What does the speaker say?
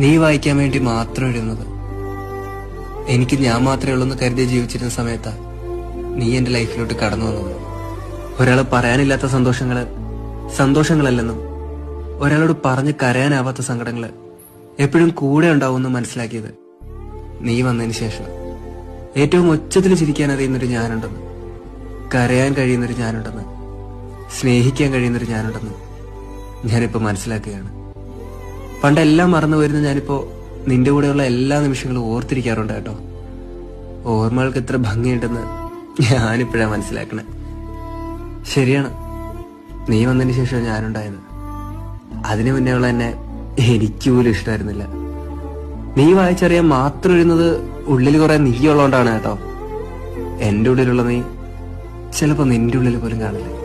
നീ വായിക്കാൻ വേണ്ടി മാത്രം എഴുതുന്നത്. എനിക്ക് ഞാൻ മാത്രമേ ഉള്ളൂ എന്ന് കരുതി ജീവിച്ചിരുന്ന സമയത്താ നീ എന്റെ ലൈഫിലോട്ട് കടന്നു വന്നത്. ഒരാള് പറയാനില്ലാത്ത സന്തോഷങ്ങളല്ലെന്നും ഒരാളോട് പറഞ്ഞ് കരയാനാവാത്ത സങ്കടങ്ങള് എപ്പോഴും കൂടെ ഉണ്ടാവുമെന്ന് മനസ്സിലാക്കിയത് നീ വന്നതിന് ശേഷം. ഏറ്റവും ഉച്ചത്തിൽ ചിരിക്കാൻ അറിയുന്നൊരു ഞാനുണ്ടെന്ന്, കരയാൻ കഴിയുന്നൊരു ഞാനുണ്ടെന്ന്, സ്നേഹിക്കാൻ കഴിയുന്നൊരു ഞാനുണ്ടെന്ന് ഞാനിപ്പോ മനസ്സിലാക്കുകയാണ്. പണ്ടെല്ലാം മറന്നു വരുന്ന ഞാനിപ്പോ നിന്റെ കൂടെയുള്ള എല്ലാ നിമിഷങ്ങളും ഓർത്തിരിക്കാറുണ്ട് കേട്ടോ. ഓർമ്മകൾക്ക് ഇത്ര ഭംഗിയുണ്ടെന്ന് ഞാനിപ്പോഴാ മനസ്സിലാക്കണേ. ശരിയാണ്, നീ വന്നതിന് ശേഷം ഞാനുണ്ടായത്. അതിനു മുന്നേ ഉള്ള എന്നെ എനിക്ക് പോലും ഇഷ്ടമായിരുന്നില്ല. നീ വായിച്ചറിയാൻ മാത്രം എഴുതുന്നത് ഉള്ളിൽ കുറെ നീയുള്ളതുകൊണ്ടാണ് കേട്ടോ. എന്റെ ഉള്ളിലുള്ള നീ ചിലപ്പോ നിന്റെ ഉള്ളിൽ പോലും കാണില്ല.